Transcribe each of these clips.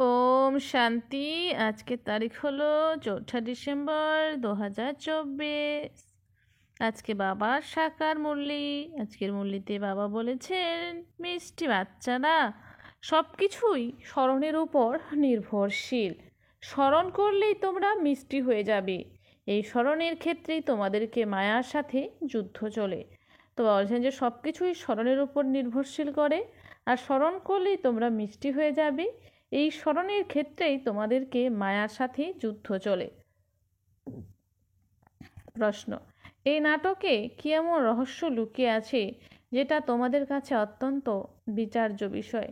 ওম শান্তি। আজকের তারিখ হলো 4 ডিসেম্বর 2024। আজকে বাবার সাকার মুরলি। আজকের মুরলিতে বাবা বলেছেন, মিষ্টি বাচ্চারা সব কিছুই স্মরণের উপর নির্ভরশীল। স্মরণ করলেই তোমরা মিষ্টি হয়ে যাবে। এই স্মরণের ক্ষেত্রেই তোমাদেরকে মায়ার সাথে যুদ্ধ চলে। তো বলছেন যে সব কিছুই স্মরণের উপর নির্ভরশীল করে, আর স্মরণ করলেই তোমরা মিষ্টি হয়ে যাবে। এই স্মরণের ক্ষেত্রেই তোমাদেরকে মায়ার সাথে যুদ্ধ চলে। প্রশ্ন: এই নাটকে কি এমন রহস্য লুকিয়ে আছে যেটা তোমাদের কাছে অত্যন্ত বিচার্য বিষয়,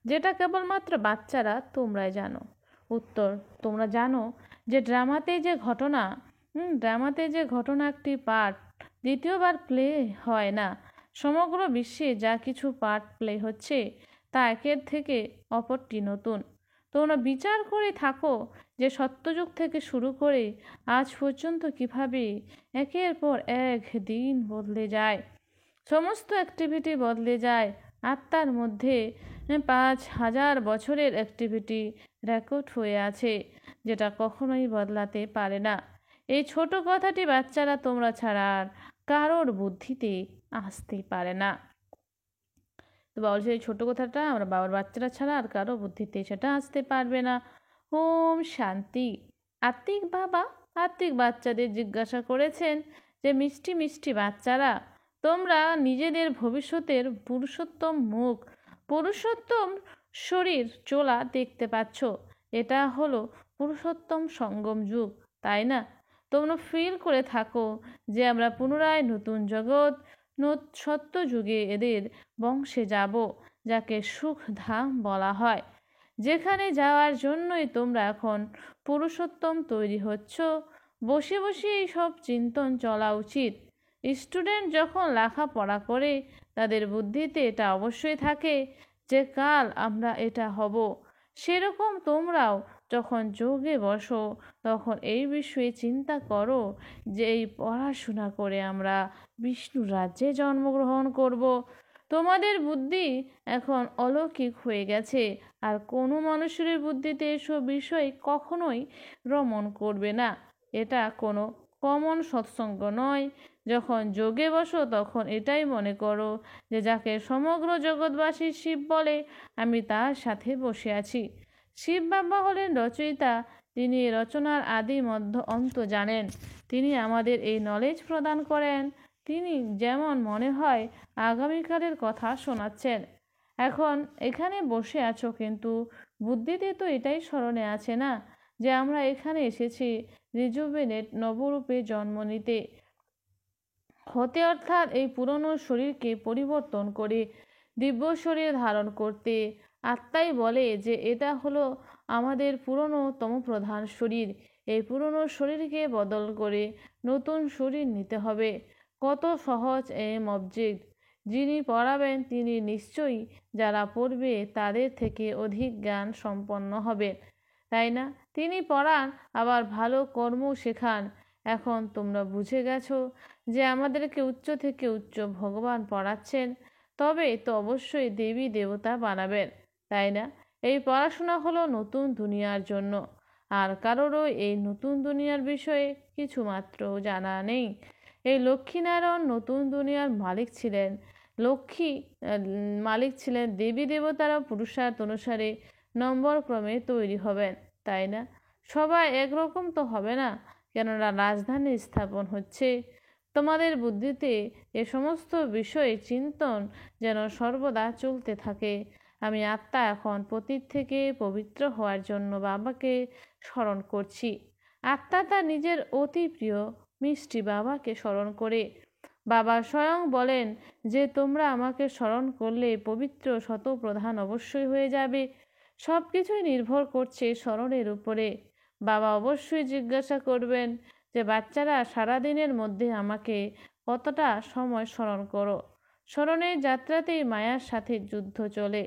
যেটা কেবলমাত্র বাচ্চারা তোমরাই জানো? উত্তর: তোমরা জানো যে ড্রামাতে যে ঘটনা একটি পার্ট দ্বিতীয়বার প্লে হয় না। সমগ্র বিশ্বে যা কিছু পার্ট প্লে হচ্ছে তা একের থেকে অপরটি নতুন। তোমরা বিচার করে থাকো যে সত্যযুগ থেকে শুরু করে আজ পর্যন্ত কিভাবে একের পর এক দিন বদলে যায়, সমস্ত অ্যাক্টিভিটি বদলে যায়। আত্মার মধ্যে 5,000 বছরের অ্যাক্টিভিটি রেকর্ড হয়ে আছে, যেটা কখনোই বদলাতে পারে না। এই ছোট কথাটি বাচ্চারা তোমরা ছাড়া আর কারোর বুদ্ধিতে আসতে পারে না। তো বলছে এই ছোট কথাটা আমরা বাবার বাচ্চারা ছাড়া আর কারো বুদ্ধিতে সেটা আসতে পারবে না। ওম শান্তি। আত্মিক বাবা আত্মিক বাচ্চাদের জিজ্ঞাসা করেছেন যে, মিষ্টি মিষ্টি বাচ্চারা, তোমরা নিজেদের ভবিষ্যতের পুরুষোত্তম মুখ, পুরুষোত্তম শরীর চোলা দেখতে পাচ্ছ। এটা হলো পুরুষোত্তম সঙ্গম যুগ, তাই না? তোমরা ফিল করে থাকো যে আমরা পুনরায় নতুন জগৎ সত্য যুগে এদের বংশে যাব, যাকে সুখধাম বলা হয়, যেখানে যাওয়ার জন্যই তোমরা এখন পুরুষোত্তম তৈরি হচ্ছ। বসে বসে এই সব চিন্তন চলা উচিত। স্টুডেন্ট যখন লেখাপড়া করে তাদের বুদ্ধিতে এটা অবশ্যই থাকে যে কাল আমরা এটা হব। সেরকম তোমরাও যখন যোগে বসো তখন এই বিষয়ে চিন্তা করো যে এই পড়াশোনা করে আমরা বিষ্ণু রাজ্যে জন্মগ্রহণ করব। তোমাদের বুদ্ধি এখন অলৌকিক হয়ে গেছে, আর কোনো মানুষের বুদ্ধিতে এসব বিষয় কখনোই রমণ করবে না। এটা কোনো কমন সৎসঙ্গ নয়। যখন যোগে বসো তখন এটাই মনে করো যে যাকে সমগ্র জগৎবাসী শিব বলে, আমি তার সাথে বসে আছি। শিব বাবা হলেন রচয়িতা। তিনি রচনার আদি মধ্য অন্ত জানেন। তিনি আমাদের এই নলেজ প্রদান করেন। তিনি যেমন মনে হয় আগামীকালের কথা শোনাচ্ছেন। এখন এখানে বসে আছো, কিন্তু বুদ্ধিতে তো এটাই স্মরণে আছে না যে আমরা এখানে এসেছি রিজুভেনেট নবরূপে জন্ম নিতে হতে, অর্থাৎ এই পুরনো শরীরকে পরিবর্তন করে দিব্য শরীর ধারণ করতে। আত্মাই বলে যে এটা হলো আমাদের পুরনোতম প্রধান শরীর। এই পুরনো শরীরকে বদল করে নতুন শরীর নিতে হবে। কত সহজ এম অবজেক্ট। যিনি পড়াবেন তিনি নিশ্চয়ই যারা পড়বে তাদের থেকে অধিক জ্ঞান সম্পন্ন হবেন, তাই না? তিনি পড়ান, আবার ভালো কর্ম শেখান। এখন তোমরা বুঝে গেছো যে আমাদেরকে উচ্চ থেকে উচ্চ ভগবান পড়াচ্ছেন, তবে তো অবশ্যই দেবী দেবতা বানাবেন, তাই না? এই পড়াশোনা হলো নতুন দুনিয়ার জন্য, আর কারোরও এই নতুন দুনিয়ার বিষয়ে কিছু মাত্র জানা নেই। এই লক্ষ্মীনারায়ণ নতুন দুনিয়ার মালিক ছিলেন। মালিক ছিলেন। দেবী দেবতারাও পুরুষার্থ অনুসারে নম্বর ক্রমে তৈরি হবেন, তাই না? সবাই একরকম তো হবে না, কেননা রাজধানী স্থাপন হচ্ছে। তোমাদের বুদ্ধিতে এ সমস্ত বিষয়ে চিন্তন যেন সর্বদা চলতে থাকে। আমি আত্মা এখন পতীত থেকে পবিত্র হওয়ার জন্য বাবাকে স্মরণ করছি। আত্মা তার নিজের অতি প্রিয় মিষ্টি বাবাকে স্মরণ করে। বাবা স্বয়ং বলেন যে তোমরা আমাকে স্মরণ করলে পবিত্র শতপ্রধান অবশ্যই হয়ে যাবে। সব কিছুই নির্ভর করছে স্মরণের উপরে। বাবা অবশ্যই জিজ্ঞাসা করবেন যে বাচ্চারা সারাদিনের মধ্যে আমাকে কতটা সময় স্মরণ করো। স্মরণের যাত্রাতেই মায়ার সাথে যুদ্ধ চলে।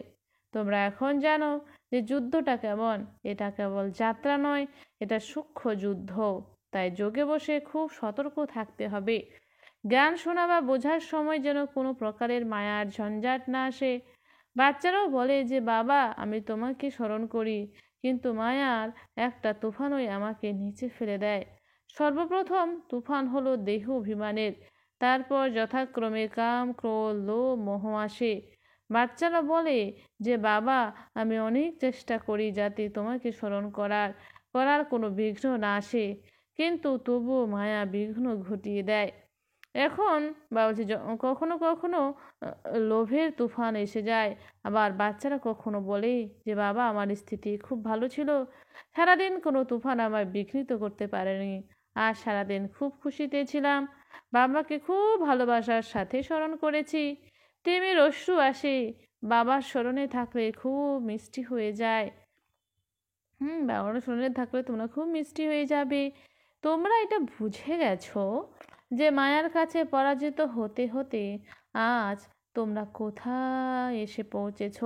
তোমরা এখন জানো যে যুদ্ধটা কেমন। এটা কেবল যাত্রা নয়, এটা সূক্ষ্ম যুদ্ধ। তাই যোগে বসে খুব সতর্ক থাকতে হবে। জ্ঞান শোনা বা বোঝার সময় যেন কোনো প্রকারের মায়ার ঝঞ্ঝাট না আসে। বাচ্চারাও বলে যে বাবা আমি তোমাকে স্মরণ করি, কিন্তু মায়ার একটা তুফানই আমাকে নিচে ফেলে দেয়। সর্বপ্রথম তুফান হলো দেহ অভিমানের, তারপর যথাক্রমে কাম, ক্রোধ, লোভ, মোহ আসে। বাচ্চারা বলে যে বাবা আমি অনেক চেষ্টা করি যাতে তোমাকে স্মরণ করার করার কোনো বিঘ্ন না আসে, কিন্তু তবুও মায়া বিঘ্ন ঘটিয়ে দেয়। এখন বা বলছি কখনো কখনো লোভের তুফান এসে যায়। আবার বাচ্চারা কখনো বলে যে বাবা আমার স্থিতি খুব ভালো ছিল, সারাদিন কোনো তুফান আমায় বিঘ্নিত করতে পারেনি, আর সারাদিন খুব খুশিতে ছিলাম, বাবাকে খুব ভালোবাসার সাথে স্মরণ করেছি। প্রেমের অশ্রু আসে, বাবার স্মরণে থাকলে খুব মিষ্টি হয়ে যায়। বাবার স্মরণে থাকলে তোমরা খুব মিষ্টি হয়ে যাবে। তোমরা এটা বুঝে গেছো যে মায়ার কাছে পরাজিত হতে হতে আজ তোমরা কোথায় এসে পৌঁছেছ।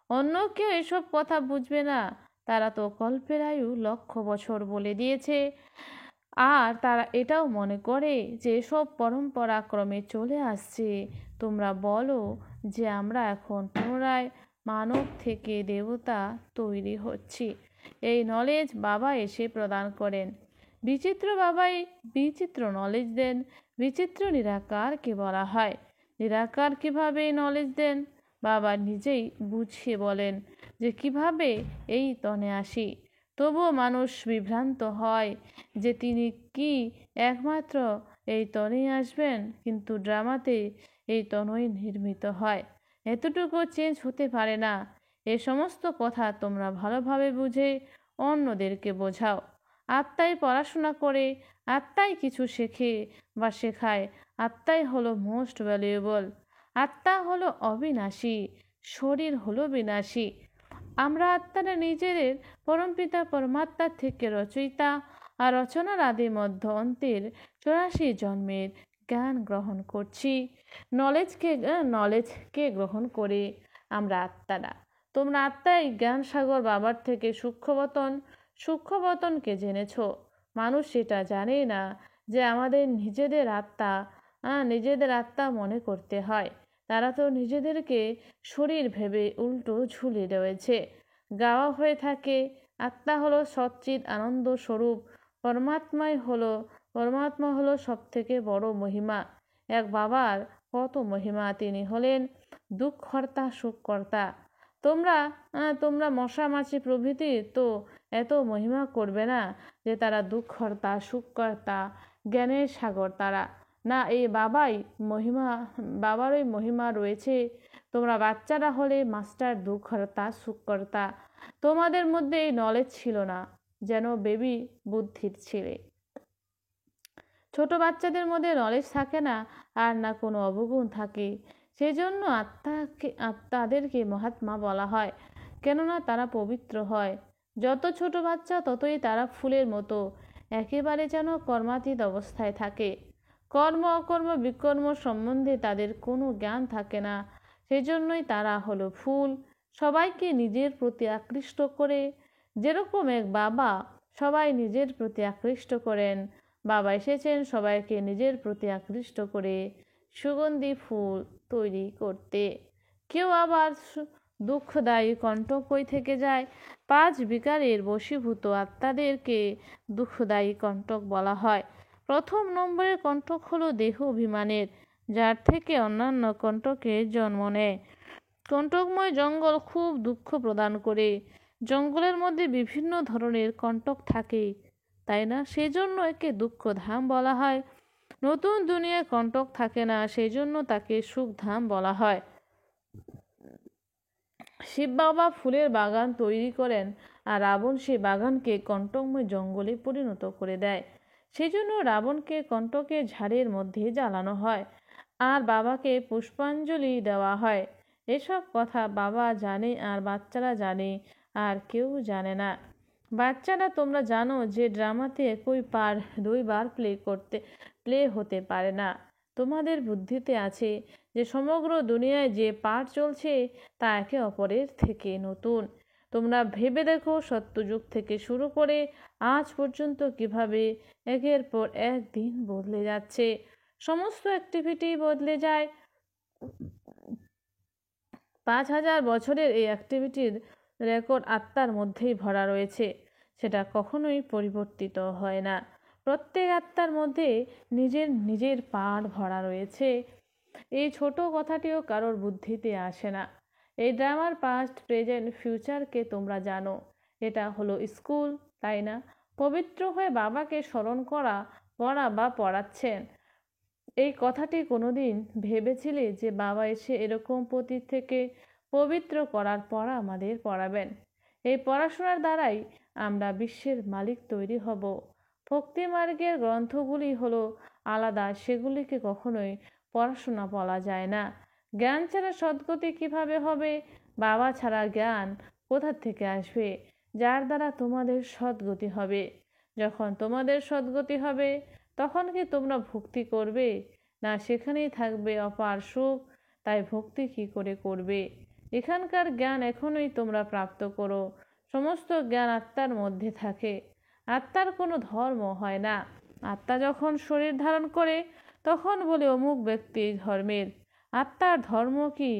অন্য কেউ এসব কথা বুঝবে না, তারা তো কল্পের আয়ু 1,00,000 বছর বলে দিয়েছে। আর তারা এটাও মনে করে যে এসব পরম্পরাক্রমে চলে আসছে। তোমরা বলো যে আমরা এখন পুনরায় মানব থেকে দেবতা তৈরি হচ্ছি। এই নলেজ বাবা এসে প্রদান করেন। বিচিত্র বাবাই বিচিত্র নলেজ দেন। বিচিত্র নিরাকারকে বলা হয়। নিরাকার কিভাবে নলেজ দেন? বাবা নিজেই বুঝিয়ে বলেন যে কিভাবে এই তনে আসি। তবুও মানুষ বিভ্রান্ত হয় যে তিনি কি একমাত্র এই তনেই আসবেন, কিন্তু ড্রামাতে এই তনই নির্মিত হয়, এতটুকু চেঞ্জ হতে পারে না। এ সমস্ত কথা তোমরা ভালোভাবে বুঝে অন্যদেরকে বোঝাও। আত্মাই পড়াশোনা করে, আত্মাই কিছু শেখে বা শেখায়। আত্মাই হলো মোস্ট ভ্যালুয়েবল। আত্মা হলো অবিনাশী, শরীর হলো বিনাশী। আমরা আত্মারা নিজেদের পরমপিতা পরমাত্মার থেকে রচয়িতা, আর রচনার আদি মধ্য অন্তের 84 জন্মের জ্ঞান গ্রহণ করছি। নলেজকে গ্রহণ করে আমরা আত্মারা। তোমরা আত্মাই জ্ঞান সাগর বাবার থেকে সূক্ষ্মবতনকে জেনেছ। মানুষ সেটা জানে না যে আমাদের নিজেদের আত্মা মনে করতে হয়। তারা তো নিজেদেরকে শরীর ভেবে উল্টো ঝুলিয়ে রয়েছে। গাওয়া হয়ে থাকে আত্মা হলো সচ্চিৎ আনন্দ স্বরূপ। পরমাত্মা হলো সব থেকে বড় মহিমা। এক বাবার কত মহিমা, তিনি হলেন দুঃখকর্তা সুখকর্তা। তোমরা মশা মাছি প্রভৃতি তো এত মহিমা করবে না যে তারা দুঃখকর্তা সুখকর্তা, জ্ঞানের সাগর তারা। না, এই বাবারই মহিমা রয়েছে। তোমরা বাচ্চারা হলে মাস্টার দুঃখকর্তা সুখকর্তা। তোমাদের মধ্যে এই নলেজ ছিল না, যেন বেবি বুদ্ধির ছিলে। ছোট বাচ্চাদের মধ্যে নলেজ থাকে না, আর না কোনো অবগুণ থাকে। সেই জন্য তাদেরকে মহাত্মা বলা হয়, কেননা তারা পবিত্র হয়। যত ছোট বাচ্চা ততই তারা ফুলের মতো, একেবারে যেন কর্মাতীত অবস্থায় থাকে। কর্ম অকর্ম বিকর্ম সম্বন্ধে তাদের কোনো জ্ঞান থাকে না। সেই জন্যই তারা হলো ফুল, সবাইকে নিজের প্রতি আকৃষ্ট করে। যেরকম এক বাবা সবাই নিজের প্রতি আকৃষ্ট করেন, বাবা এসেছেন সবাইকে নিজের প্রতি আকৃষ্ট করে সুগন্ধি ফুল তৈরি করতে। কেউ আবার দুঃখদায়ী কণ্টক হই থেকে যায়। 5 বিকারের বশীভূত আত্মাদেরকে দুঃখদায়ী কণ্টক বলা হয়। প্রথম নম্বরের কণ্টক হলো দেহ অভিমানের, যার থেকে অন্যান্য কণ্টকের জন্ম নেয়। কণ্টকময় জঙ্গল খুব দুঃখ প্রদান করে। জঙ্গলের মধ্যে বিভিন্ন ধরনের কণ্টক থাকে, তাই না? সেজন্য একে দুঃখধাম বলা হয়। নতুন দুনিয়ায় কণ্টক থাকে না, সেই জন্য তাকে সুখধাম বলা হয়। শিব বাবা ফুলের বাগান তৈরি করেন, আর রাবণ সেই বাগানকে কণ্টকময় জঙ্গলে পরিণত করে দেয়। সেই জন্য রাবণকে কণ্টকের ঝাড়ের মধ্যে জ্বালানো হয়, আর বাবাকে পুষ্পাঞ্জলি দেওয়া হয়। এসব কথা বাবা জানে, আর বাচ্চারা জানে, আর কেউ জানে না। বাচ্চারা, তোমরা জানো যে ড্রামাতে একই পার্ট 2 বার প্লে হতে পারে না। তোমাদের বুদ্ধিতে আছে যে সমগ্র দুনিয়ায় যে পার্ট চলছে তা একে অপরের থেকে নতুন। তোমরা ভেবে দেখো সত্যযুগ থেকে শুরু করে আজ পর্যন্ত কিভাবে একের পর এক দিন বদলে যাচ্ছে, সমস্ত অ্যাক্টিভিটি বদলে যায়। 5,000 বছরের এই অ্যাক্টিভিটির রেকর্ড আত্মার মধ্যেই ভরা রয়েছে, সেটা কখনোই পরিবর্তিত হয় না। প্রত্যেক আত্মার মধ্যে নিজের নিজের পাঠ ভরা রয়েছে। এই ছোট কথাটিও কারোর বুদ্ধিতে আসে না। এই ড্রামার পাস্ট প্রেজেন্ট ফিউচারকে তোমরা জানো। এটা হলো স্কুল, তাই না? পবিত্র হয়ে বাবাকে স্মরণ করা, পড়া বা পড়াচ্ছেন। এই কথাটি কোনোদিন ভেবেছিলে যে বাবা এসে এরকম পতীত থেকে পবিত্র করার পর আমাদের পড়াবেন? এই পড়াশোনার দ্বারাই আমরা বিশ্বের মালিক তৈরি হব। ভক্তিমার্গের গ্রন্থগুলি হলো আলাদা, সেগুলিকে কখনোই পড়াশোনা বলা যায় না। জ্ঞান ছাড়া সদ্গতি কিভাবে হবে? বাবা ছাড়া জ্ঞান কোথা থেকে আসবে যার দ্বারা তোমাদের সদ্গতি হবে? যখন তোমাদের সদ্গতি হবে তখন কি তোমরা ভক্তি করবে না? সেখানেই থাকবে অপার সুখ। তাই ভক্তি কি করে করবে? এখানকার জ্ঞান এখনই তোমরা প্রাপ্ত করো। সমস্ত জ্ঞান আত্মার মধ্যে থাকে। আত্মার কোনো ধর্ম হয় না। আত্মা যখন শরীর ধারণ করে তখন বলে অমুক ব্যক্তি ধর্মের। আত্মার ধর্ম কি?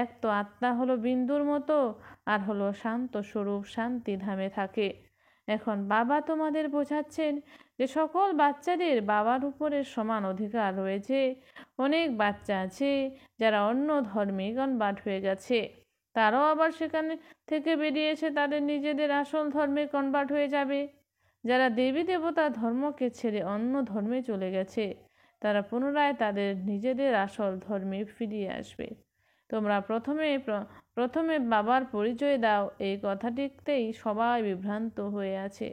এক তো আত্মা হলো বিন্দুর মতো, আর হলো শান্ত স্বরূপ, শান্তি ধামে থাকে। এখন বাবা তোমাদের বোঝাচ্ছেন যে সকল বাচ্চাদের বাবার উপরে সমান অধিকার রয়েছে। অনেক বাচ্চা আছে যারা অন্য ধর্মে কনভার্ট হয়ে গেছে, তারাও আবার সেখানে থেকে বেরিয়ে এসে তাদের নিজেদের আসল ধর্মে কনভার্ট হয়ে যাবে। যারা দেবী দেবতা ধর্মকে ছেড়ে অন্য ধর্মে চলে গেছে, তারা পুনরায় তাদের নিজেদের আসল ধর্মে ফিরিয়ে আসবে। তোমরা প্রথমে বাবার পরিচয় দাও, এই কথাটিতেই সবাই বিভ্রান্ত হয়ে আছে।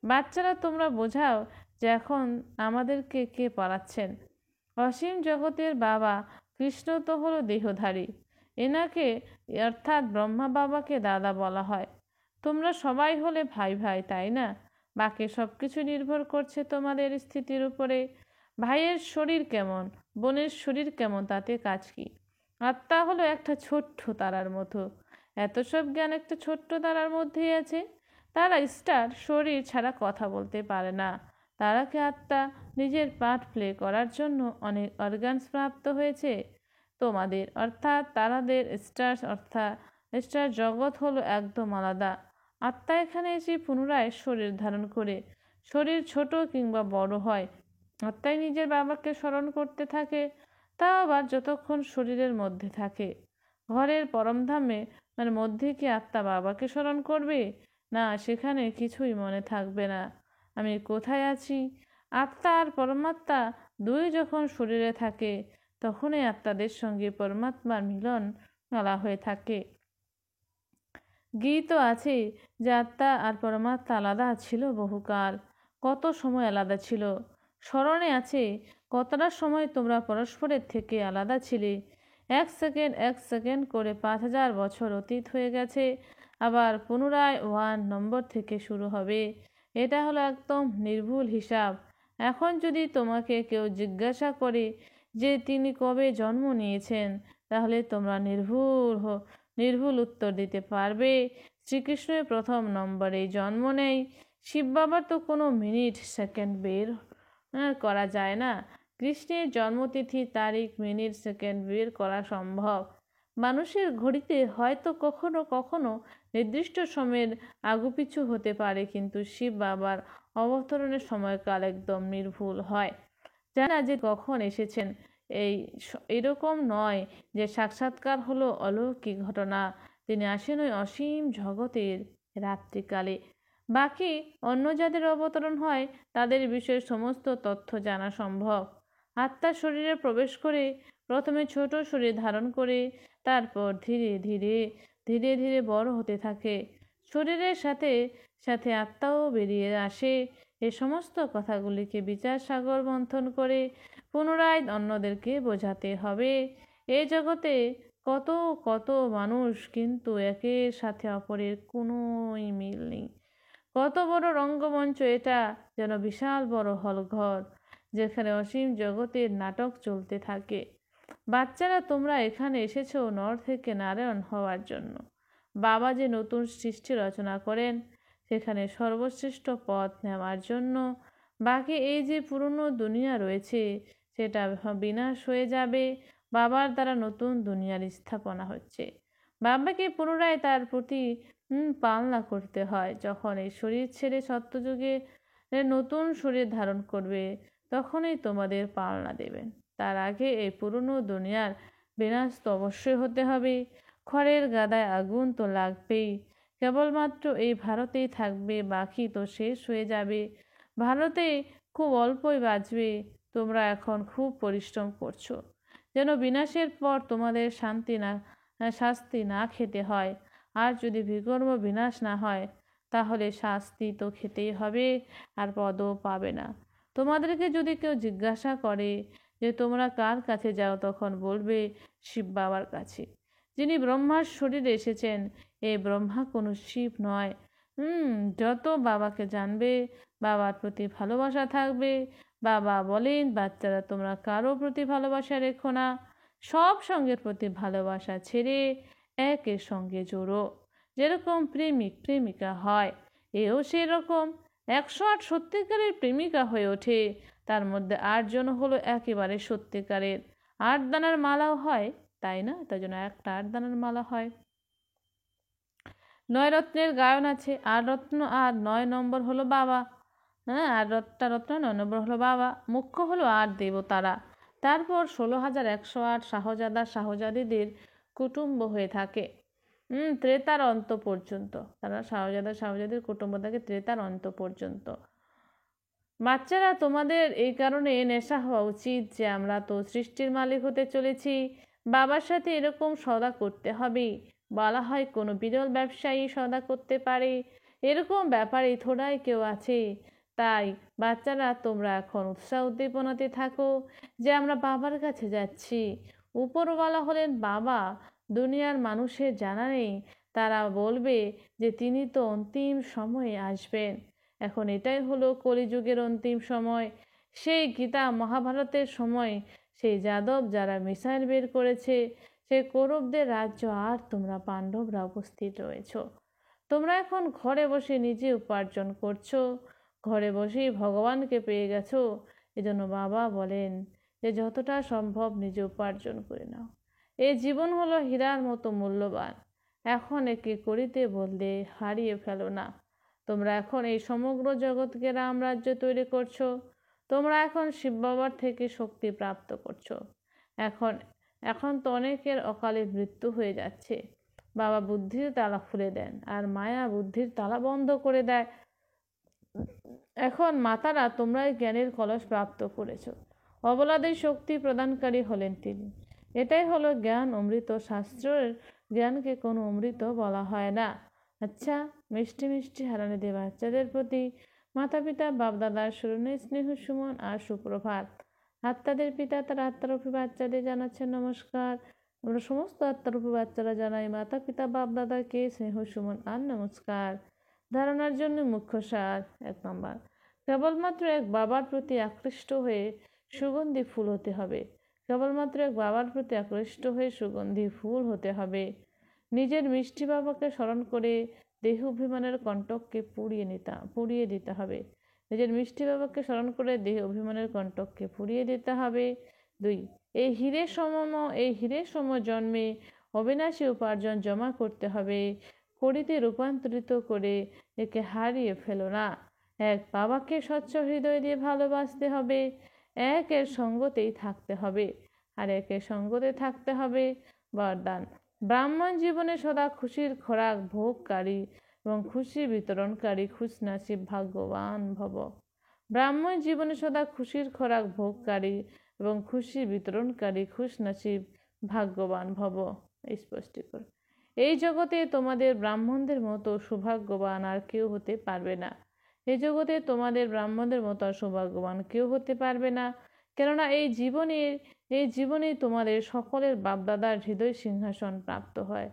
বাচ্চারা তোমরা বোঝাও যে এখন আমাদেরকে কে পড়াচ্ছেন। অসীম জগতের বাবা কৃষ্ণ তো হলো দেহধারী। এনাকে অর্থাৎ ব্রহ্মা বাবাকে দাদা বলা হয়। তোমরা সবাই হলে ভাই ভাই, তাই না? বাকি সব কিছু নির্ভর করছে তোমাদের স্থিতির উপরে। ভাইয়ের শরীর কেমন, বোনের শরীর কেমন, তাতে কাজ কি? আত্মা হলো একটা ছোট্ট তারার মতো। এত সব জ্ঞান একটা ছোট্ট তারার মধ্যেই আছে। তারা স্টার শরীর ছাড়া কথা বলতে পারে না। তারাকে আত্মা নিজের পার্ট প্লে করার জন্য অনেক অর্গানস প্রাপ্ত হয়েছে। তোমাদের অর্থাৎ তারাদের স্টার জগৎ হলো একদম আলাদা। আত্মা এখানে এসে পুনরায় শরীর ধারণ করে। শরীর ছোট কিংবা বড় হয়, আত্মাই নিজের বাবাকে স্মরণ করতে থাকে, তা আবার যতক্ষণ শরীরের মধ্যে থাকে। ঘরের পরমধামে মধ্যে কি আত্মা বাবাকে স্মরণ করবে না? সেখানে কিছুই মনে থাকবে না। আমি কোথায় আছি? আত্মা আর পরমাত্মা দুই যখন শরীরে থাকে তখনই আত্মাদের সঙ্গে পরমাত্মার মিলন মেলা হয়ে থাকে। গীত আছে যে আত্মা আর পরমাত্মা আলাদা ছিল বহুকাল। কত সময় আলাদা ছিল? স্মরণে আছে কতটা সময় তোমরা পরস্পরের থেকে আলাদা ছিলে? এক সেকেন্ড করে 5,000 বছর অতীত হয়ে গেছে। আবার পুনরায় 1 নম্বর থেকে শুরু হবে। এটা হলো একদম নির্ভুল হিসাব। এখন যদি তোমাকে কেউ জিজ্ঞাসা করে যে তিনি কবে জন্ম নিয়েছেন, তাহলে তোমরা নির্ভুল উত্তর দিতে পারবে শ্রীকৃষ্ণের প্রথম নম্বরে জন্ম নেই। শিব বাবার তো কোনো মিনিট সেকেন্ড বের করা যায় না। কৃষ্ণের জন্মতিথি, তারিখ, মিনিট, সেকেন্ড বের করা সম্ভব। মানুষের ঘড়িতে হয়তো কখনো কখনো নির্দিষ্ট সময়ের আগুপিছু হতে পারে, কিন্তু শিব বাবার অবতরণের সময়কাল একদম নির্ভুল হয়। জানা যে কখন এসেছেন এরকম নয় যে সাক্ষাৎকার হলো অলৌকিক ঘটনা। তিনি আসেন ওই অসীম জগতের রাত্রিকালে। বাকি অন্য যাদের অবতরণ হয় তাদের বিষয়ে সমস্ত তথ্য জানা সম্ভব। আত্মা শরীরে প্রবেশ করে প্রথমে ছোট শরীর ধারণ করে তারপর ধীরে ধীরে ধীরে ধীরে বড় হতে থাকে। শরীরের সাথে সাথে আত্মাও বেরিয়ে আসে। এ সমস্ত কথাগুলিকে বিচার সাগর মন্থন করে পুনরায় অন্যদেরকে বোঝাতে হবে। এই জগতে কত কত মানুষ, কিন্তু একের সাথে অপরের কোনোই মিল নেই। কত বড় রঙ্গমঞ্চ এটা, যেন বিশাল বড় হলঘর যেখানে অসীম জগতের নাটক চলতে থাকে। বাচ্চারা তোমরা এখানে এসেছো নর থেকে নারায়ণ হওয়ার জন্য। বাবা যে নতুন সৃষ্টি রচনা করেন সেখানে সর্বশ্রেষ্ঠ পথ নেওয়ার জন্য। বাকি এই যে পুরনো দুনিয়া রয়েছে সেটা বিনাশ হয়ে যাবে। বাবার দ্বারা নতুন দুনিয়ার স্থাপনা হচ্ছে। বাবাকে পুনরায় তার প্রতি পালনা করতে হয়। যখন এই শরীর ছেড়ে সত্যযুগে নতুন শরীর ধারণ করবে, তখনই তোমাদের পালনা দেবেন। তার আগে এই পুরনো দুনিয়ার বিনাশ তো অবশ্যই হতে হবে। খড়ের গাদায় আগুন তো লাগবেই। কেবলমাত্র এই ভারতেই থাকবে, বাকি তো শেষ হয়ে যাবে। ভারতে খুব অল্পই বাঁচবে। তোমরা এখন খুব পরিশ্রম করছো যেন বিনাশের পর তোমাদের শাস্তি না খেতে হয়। আর যদি বিকর্ম বিনাশ না হয়, তাহলে শাস্তি তো খেতেই হবে, আর পদও পাবে না। তোমাদেরকে যদি কেউ জিজ্ঞাসা করে যে তোমরা কার কাছে যাও, তখন বলবে শিব বাবার কাছে, যিনি ব্রহ্মার শরীরে এসেছেন। এই ব্রহ্মা কোনো শিব নয়। যত বাবাকে জানবে, বাবার প্রতি ভালোবাসা থাকবে। বাবা বলেন, বাচ্চারা তোমরা কারো প্রতি ভালোবাসা রেখো না, সব সঙ্গের প্রতি ভালোবাসা ছেড়ে একের সঙ্গে জোড়ো। যেরকম প্রেমিক প্রেমিকা হয়, এও সেরকম 108 সত্যিকারের প্রেমিকা হয়ে ওঠে। তার মধ্যে 8 জন হলো একেবারে সত্যিকারের। 8 দানার মালাও হয়, তাই না? তাই জন্য একটা 8 দানার মালা হয়। 9 রত্নের গায়ন আছে। 8 রত্ন আর 9 নম্বর হলো বাবা। হ্যাঁ, আর রত্ন 9 নম্বর হলো বাবা। মুখ্য হলো 8 দেবতারা। তারপর 16,108 শাহজাদা শাহজাদিদের কুটুম্ব হয়ে থাকে ত্রেতার অন্ত পর্যন্ত। তারা শাহজাদা শাহজাদির কুটুম্ব থাকে ত্রেতার অন্ত পর্যন্ত। বাচ্চারা, তোমাদের এই কারণে নেশা হওয়া উচিত যে আমরা তো সৃষ্টির মালিক হতে চলেছি। বাবার সাথে এরকম সদা করতে হবে। বলা হয় কোনো বিরল ব্যবসায়ী সদা করতে পারে, এরকম ব্যাপারে থোড়াই কেউ আছে। তাই বাচ্চারা, তোমরা এখন উৎসাহ উদ্দীপনাতে থাকো যে আমরা বাবার কাছে যাচ্ছি। উপরওয়ালা হলেন বাবা। দুনিয়ার মানুষের জানা নেই, তারা বলবে যে তিনি তো অন্তিম সময়ে আসবেন। এখন এটাই হলো কলিযুগের অন্তিম সময়। সেই গীতা মহাভারতের সময় সেই যাদব যারা মিসাইল বের করেছে, সেই কৌরবদের রাজ্য, আর তোমরা পাণ্ডবরা উপস্থিত রয়েছ। তোমরা এখন ঘরে বসে নিজে উপার্জন করছো, ঘরে বসেই ভগবানকে পেয়ে গেছো। এজন্য বাবা বলেন যে যতটা সম্ভব নিজে উপার্জন করে নাও। এই জীবন হলো হীরার মতো মূল্যবান। এখন একে করিতে বললে হারিয়ে ফেলো না। তোমরা এখন এই সমগ্র জগৎকে রামরাজ্য তৈরি করছো। তোমরা এখন শিব বাবার থেকে শক্তি প্রাপ্ত করছো। এখন এখন তো অনেকের অকালে মৃত্যু হয়ে যাচ্ছে। বাবা বুদ্ধির তালা খুলে দেন, আর মায়া বুদ্ধির তালা বন্ধ করে দেয়। এখন মাতারা, তোমরাই জ্ঞানের কলস প্রাপ্ত করেছো। অবলাদের শক্তি প্রদানকারী হলেন তিনি। এটাই হলো জ্ঞান অমৃত। শাস্ত্রের জ্ঞানকে কোনো অমৃত বলা হয় না। আচ্ছা, মিষ্টি মিষ্টি হারানিদের বাচ্চাদের প্রতি মাতা পিতা বাপদাদার স্মরণে স্নেহ সুমন আর সুপ্রভাত। আত্মাদের পিতা তার আত্মারূপী বাচ্চাদের জানাচ্ছেন নমস্কার। আমরা সমস্ত আত্মারূপী বাচ্চারা জানাই মাতা পিতা বাপদাদাকে স্নেহ সুমন আর নমস্কার। ধারণার জন্য মুখ্য সার 1 নম্বর, কেবলমাত্র এক বাবার প্রতি আকৃষ্ট হয়ে সুগন্ধি ফুল হতে হবে। কেবলমাত্র এক বাবার প্রতি আকৃষ্ট হয়ে সুগন্ধি ফুল হতে হবে। নিজের মিষ্টি বাবাকে স্মরণ করে দেহ অভিমানের কণ্টককে পুড়িয়ে দিতে হবে। নিজের মিষ্টি বাবাকে স্মরণ করে দেহ অভিমানের কণ্টককে পুড়িয়ে দিতে হবে। 2, এই হীরে সম জন্মে অবিনাশী উপার্জন জমা করতে হবে। কড়িতে রূপান্তরিত করে একে হারিয়ে ফেলো না। এক বাবাকে স্বচ্ছ হৃদয় দিয়ে ভালোবাসতে হবে। একের সঙ্গতেই থাকতে হবে, আর একের সঙ্গতে থাকতে হবে। বরদান, ব্রাহ্মণ জীবনে সদা খুশির খোরাক ভোগকারী এবং খুশি বিতরণকারী খুশনসিব ভাগ্যবান ভব। ব্রাহ্মণ জীবনে সদা খুশির খোরাক ভোগকারী এবং খুশি বিতরণকারী খুশনসিব ভাগ্যবান ভব। স্পষ্টীকরণ, এই জগতে তোমাদের ব্রাহ্মণদের মতো সৌভাগ্যবান আর কেউ হতে পারবে না। এই জগতে তোমাদের ব্রাহ্মণদের মতো সৌভাগ্যবান কেউ হতে পারবে না। কেননা এই জীবনেই তোমাদের সকলের বাপদাদার হৃদয় সিংহাসন প্রাপ্ত হয়।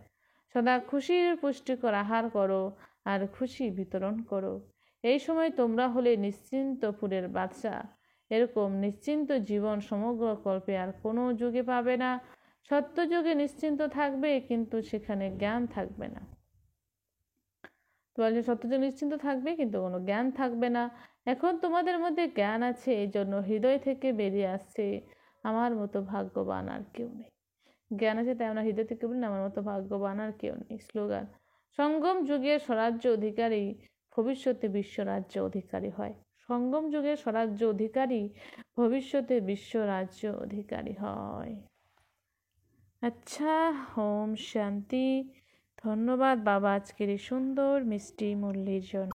সদা খুশির পুষ্টিকর আহার করো আর খুশি বিতরণ করো। এই সময় তোমরা হলে নিশ্চিন্ত পুরের বাদশাহ। এরকম নিশ্চিন্ত জীবন সমগ্র কল্পে আর কোনো যুগে পাবে না। সত্যযুগে নিশ্চিন্ত থাকবে, কিন্তু সেখানে জ্ঞান থাকবে না। তোমাদের সত্যযুগে নিশ্চিন্ত থাকবে, কিন্তু কোনো জ্ঞান থাকবে না। এখন তোমাদের মধ্যে জ্ঞান আছে, এই জন্য হৃদয় থেকে বেরিয়ে আসছে আমার মতো ভাগ্যবান আর কেউ নেই। জ্ঞান আছে তাই আমরা হৃদয় থেকে বলি না, আমার মতো ভাগ্যবান আর কেউ নেই। স্লোগান: সঙ্গম যুগের স্বরাজ্য অধিকারী ভবিষ্যতে বিশ্বরাজ্য অধিকারী হয়। সঙ্গম যুগের স্বরাজ্য অধিকারী ভবিষ্যতে বিশ্বরাজ্য অধিকারী হয়। আচ্ছা, ওম শান্তি। ধন্যবাদ বাবা আজকের এই সুন্দর মিষ্টি মুরলির জন্য।